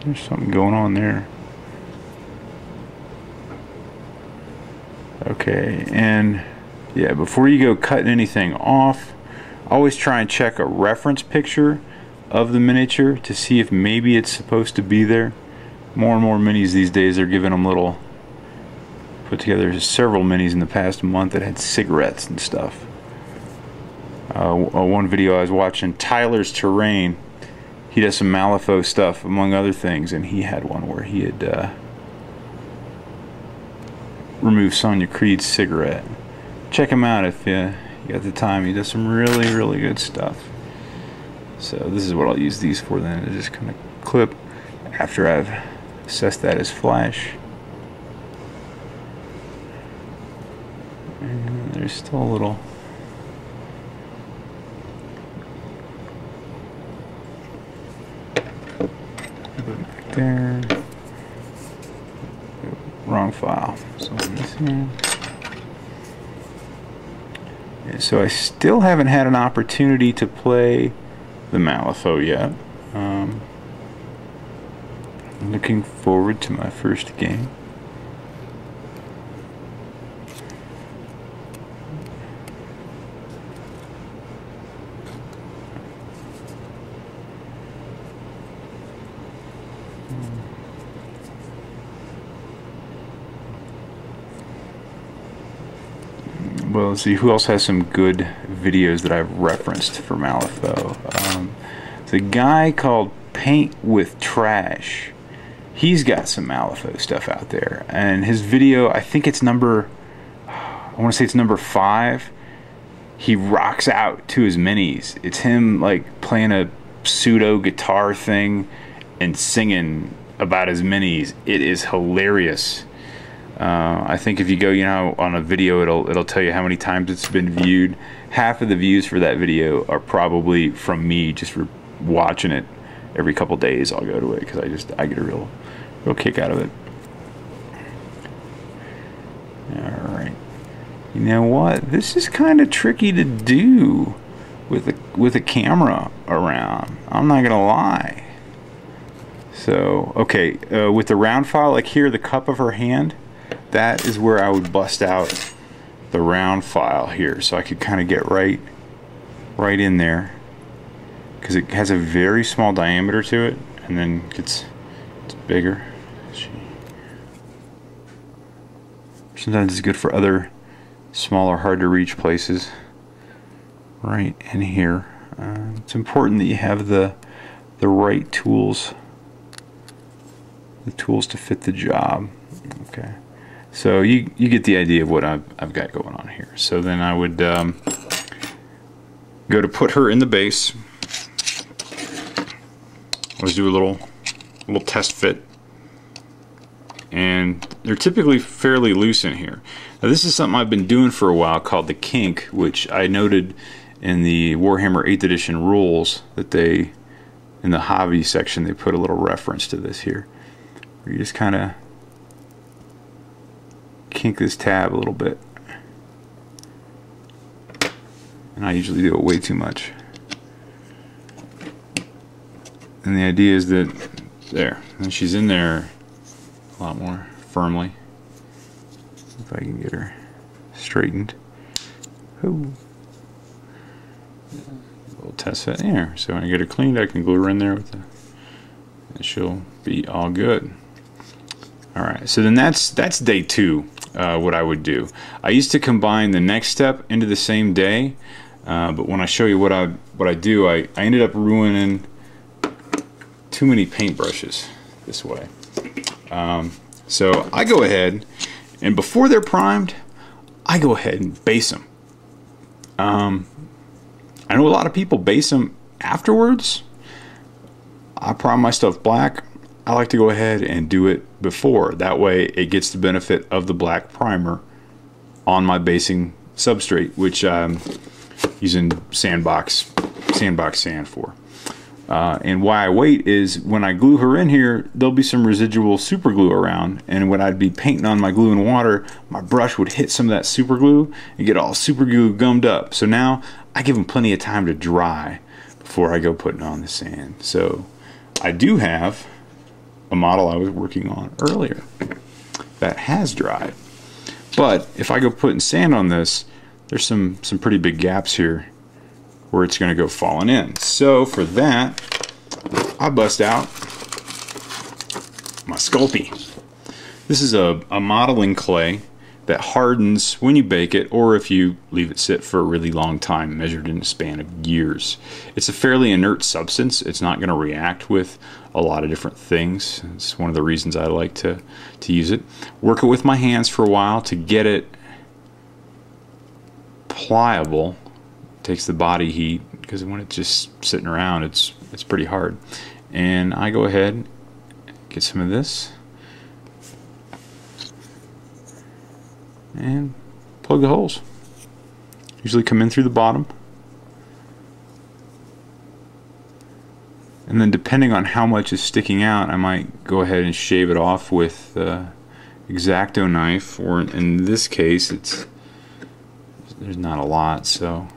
There's something going on there. Okay, and yeah, before you go cutting anything off, always try and check a reference picture of the miniature to see if maybe it's supposed to be there. More and more minis these days, they're giving them little, put together several minis in the past month that had cigarettes and stuff. One video I was watching, Tyler's Terrain, he does some Malifaux stuff among other things, and he had one where he had removed Sonya Creed's cigarette. Check him out if you got the time. He does some really, really good stuff. So this is what I'll use these for then, to just kind of clip after I've assessed that as flash. And there's still a little back there. Wrong file. So this here. Yeah, so I still haven't had an opportunity to play the Malifaux yet. I'm looking forward to my first game. Well, let's see who else has some good videos that I've referenced for Malifaux. It's a guy called Paint with Trash. He's got some Malifaux stuff out there, and his video, I think it's number, I want to say it's number 5. He rocks out to his minis. It's him like playing a pseudo guitar thing and singing about his minis. It is hilarious. I think if you go, on a video, it'll tell you how many times it's been viewed. Half of the views for that video are probably from me just watching it every couple days. I'll go to it because I get a real kick out of it. All right. You know what? This is kind of tricky to do with a camera around. I'm not gonna lie. So okay, with the round file, like here, the cup of her hand. That is where I would bust out the round file here, so I could kind of get right in there, because it has a very small diameter to it, and then it's bigger. Sometimes it's good for other smaller, hard to reach places. Right in here, it's important that you have the right tools, the tools to fit the job. Okay. So you get the idea of what I've got going on here. So then I would go to put her in the base. Always do a little test fit, and they're typically fairly loose in here. Now this is something I've been doing for a while called the kink, which I noted in the Warhammer 8th edition rules that they, in the hobby section, they put a little reference to this here, where you just kind of kink this tab a little bit, and I usually do it way too much. And the idea is that there, and she's in there a lot more firmly. If I can get her straightened. Ooh. A little test fit here. So when I get her cleaned, I can glue her in there with and she'll be all good. All right. So then that's day 2. What I would do. I used to combine the next step into the same day, but when I show you what I do, I ended up ruining too many paintbrushes this way. So I go ahead, and before they're primed, I go ahead and base them. I know a lot of people base them afterwards. I prime my stuff black. I like to go ahead and do it before. That way it gets the benefit of the black primer on my basing substrate, which I'm using sandbox sand for. And why I wait is when I glue her in here, there'll be some residual super glue around, and when I'd be painting on my glue and water, my brush would hit some of that super glue and get all super glue gummed up. So now I give them plenty of time to dry before I go putting on the sand. So I do have a model I was working on earlier that has dried. But if I go putting sand on this, there's some pretty big gaps here where it's going to go falling in. So for that, I bust out my Sculpey. This is a modeling clay that hardens when you bake it, or if you leave it sit for a really long time, measured in a span of years. It's a fairly inert substance. It's not going to react with a lot of different things. It's one of the reasons I like to use it. Work it with my hands for a while to get it pliable. It takes the body heat, because when it's just sitting around, it's pretty hard. And I go ahead, get some of this, and plug the holes. Usually come in through the bottom, and then depending on how much is sticking out, I might go ahead and shave it off with the X-Acto knife, or in this case there's not a lot, so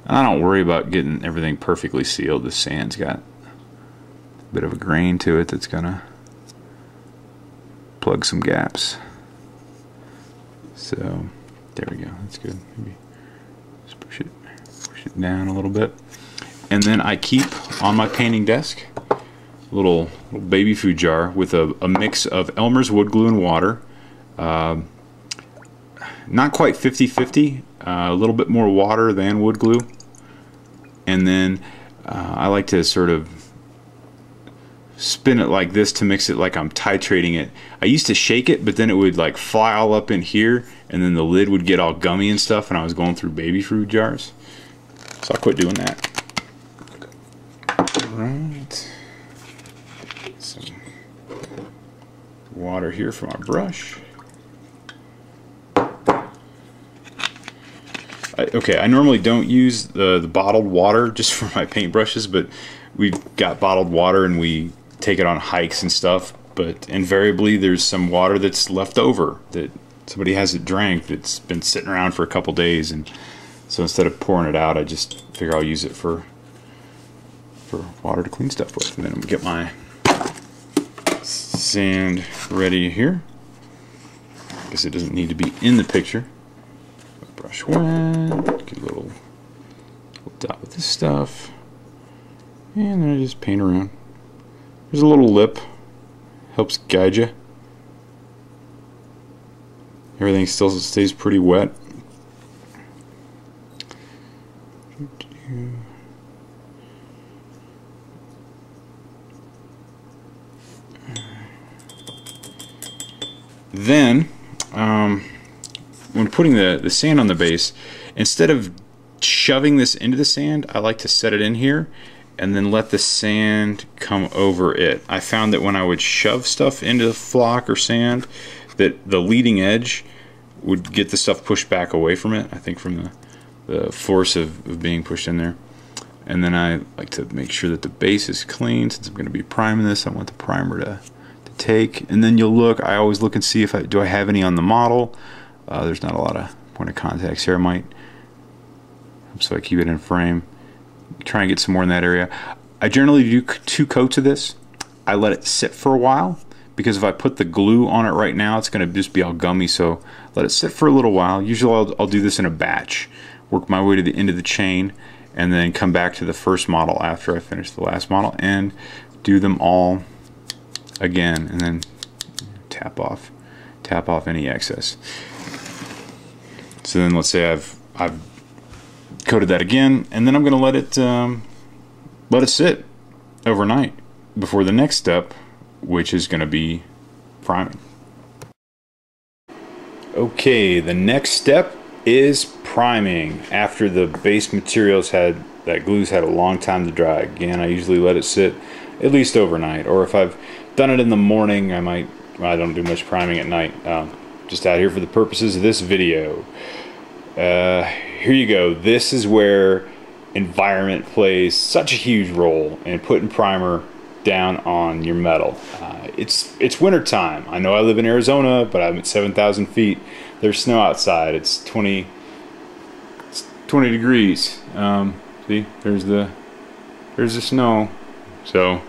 I don't worry about getting everything perfectly sealed. The sand's got a bit of a grain to it that's gonna plug some gaps. So there we go, that's good. Maybe just push it down a little bit. And then I keep on my painting desk a little baby food jar with a mix of Elmer's wood glue and water. Not quite 50-50, a little bit more water than wood glue. And then I like to sort of spin it like this to mix it like I'm titrating it. I used to shake it, but then it would like fly all up in here, and then the lid would get all gummy and stuff, and I was going through baby food jars. So I quit doing that. Alright. Some water here for my brush. Okay, I normally don't use the bottled water just for my paintbrushes, but we've got bottled water and we take it on hikes and stuff, but invariably there's some water that's left over that somebody hasn't drank, that's been sitting around for a couple days, and so instead of pouring it out, I just figure I'll use it for water to clean stuff with. And then I'm gonna get my sand ready here. I guess it doesn't need to be in the picture. Brush wet, get a little dot with this stuff, and then I just paint around. There's a little lip, helps guide you. Everything still stays pretty wet. Then, when putting the sand on the base, instead of shoving this into the sand, I like to set it in here and then let the sand come over it. I found that when I would shove stuff into the flock or sand, that the leading edge would get the stuff pushed back away from it, I think from the force of being pushed in there. And then I like to make sure that the base is clean. Since I'm going to be priming this, I want the primer to take. And then you'll look, I always look and see if do I have any on the model. There's not a lot of point of contacts here. I might, so I keep it in frame. Try and get some more in that area. I generally do 2 coats of this. I let it sit for a while, because if I put the glue on it right now, it's going to just be all gummy. So let it sit for a little while. Usually I'll do this in a batch, work my way to the end of the chain, and then come back to the first model after I finish the last model and do them all again, and then tap off any excess. So then let's say I've coated that again, and then I'm going to let it sit overnight before the next step, which is going to be priming. Okay, the next step is priming. After the base materials that glue's had a long time to dry. Again, I usually let it sit at least overnight, or if I've done it in the morning, I don't do much priming at night. Just out here for the purposes of this video. Here you go. This is where environment plays such a huge role in putting primer down on your metal. It's winter time. I know I live in Arizona, but I'm at 7,000 feet. There's snow outside. It's 20 degrees. See, there's the snow. So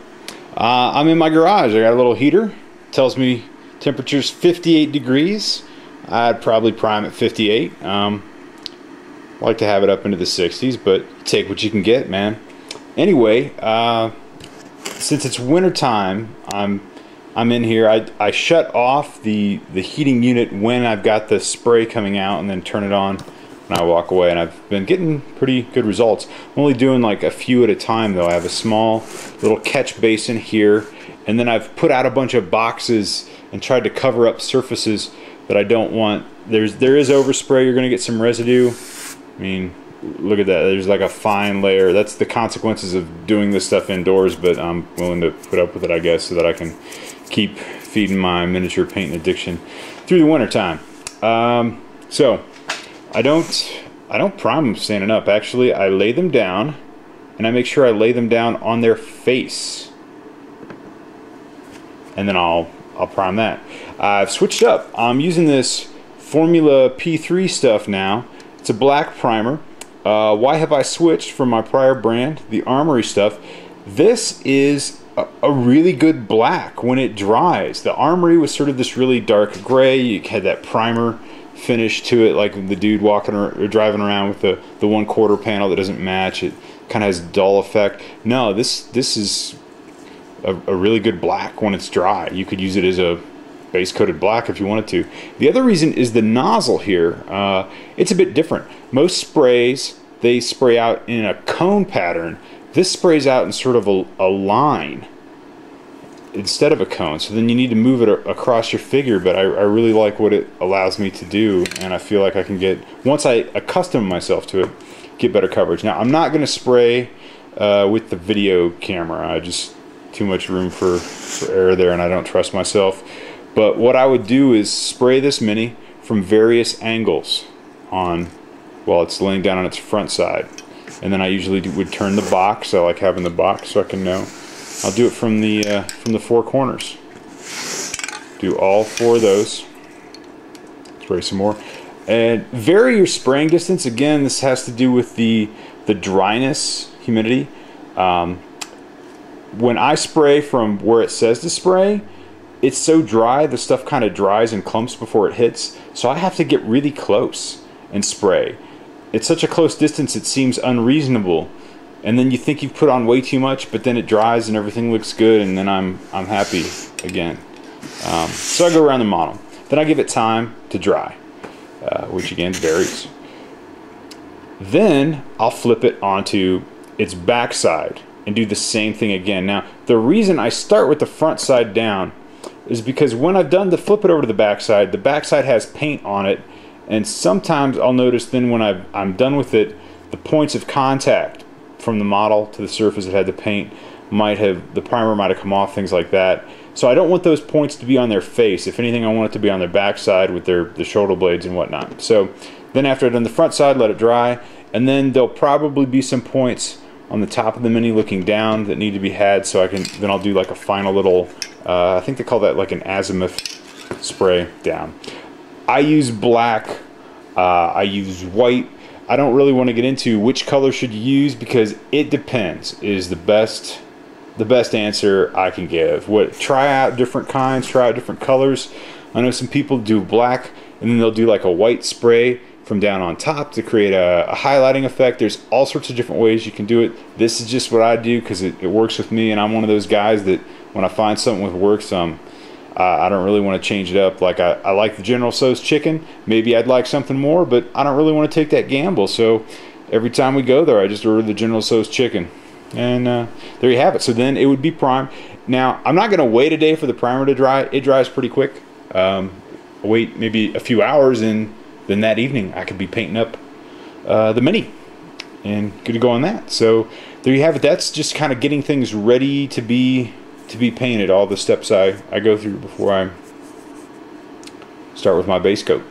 I'm in my garage. I got a little heater. tells me temperature's 58 degrees. I'd probably prime at 58. Like to have it up into the 60s, but take what you can get, man. Anyway, since it's winter time, I'm in here. I shut off the heating unit when I've got the spray coming out, and then turn it on when I walk away, and I've been getting pretty good results. I'm only doing like a few at a time though. I have a small little catch basin here, and then I've put out a bunch of boxes and tried to cover up surfaces that I don't want. There is overspray. You're going to get some residue. I mean, look at that. There's like a fine layer. That's the consequences of doing this stuff indoors, but I'm willing to put up with it, I guess, so that I can keep feeding my miniature painting addiction through the winter time. So I don't prime them standing up. Actually, I lay them down, and I make sure I lay them down on their face, and then I'll prime that. I've switched up. I'm using this Formula P3 stuff now. It's a black primer. Why have I switched from my prior brand, the Armory stuff? This is a really good black when it dries. The Armory was sort of this really dark gray. You had that primer finish to it, like the dude walking or driving around with the 1/4 panel that doesn't match. It kind of has a dull effect. No, this is a really good black when it's dry. You could use it as a base coated black if you wanted to. The other reason is the nozzle here. It's a bit different. Most sprays, they spray out in a cone pattern. This sprays out in sort of a line instead of a cone. So then you need to move it across your figure, but I really like what it allows me to do, and I feel like I can get, once I accustom myself to it, get better coverage. Now, I'm not going to spray with the video camera. I just, too much room for error there, and I don't trust myself. But what I would do is spray this Mini from various angles while it's laying down on its front side. And then I usually would turn the box. I like having the box so I can know. I'll do it from the four corners. Do all four of those. Spray some more. And vary your spraying distance. Again, this has to do with the dryness, humidity. When I spray from where it says to spray, it's so dry, the stuff kind of dries and clumps before it hits, so I have to get really close and spray. It's such a close distance it seems unreasonable, and then you think you've put on way too much, but then it dries and everything looks good, and then I'm happy again. So I go around the model. Then I give it time to dry, which again varies. Then I'll flip it onto its backside and do the same thing again. Now, the reason I start with the front side down is because when I've done the flip it over to the backside has paint on it, and sometimes I'll notice then when I'm done with it, the points of contact from the model to the surface that had the paint the primer might have come off, things like that. So I don't want those points to be on their face. If anything, I want it to be on their backside with the shoulder blades and whatnot. So then after I've done the front side, let it dry, and then there'll probably be some points on the top of the Mini looking down that need to be had, so then I'll do like a final little, I think they call that like an azimuth spray down. I use black, I use white. I don't really want to get into which color should you use because it depends is the best answer I can give. Try out different kinds, try out different colors. I know some people do black and then they'll do like a white spray from down on top to create a highlighting effect. There's all sorts of different ways you can do it. This is just what I do because it works with me, and I'm one of those guys that when I find something with works, I don't really want to change it up. Like I like the General Tso's chicken. Maybe I'd like something more, but I don't really want to take that gamble. So every time we go there, I just order the General Tso's chicken. And there you have it. So then it would be primed. Now, I'm not going to wait a day for the primer to dry. It dries pretty quick. I'll wait maybe a few hours, and then that evening I could be painting up the Mini and good to go on that. So there you have it. That's just kind of getting things ready to be painted, all the steps I go through before I start with my base coat.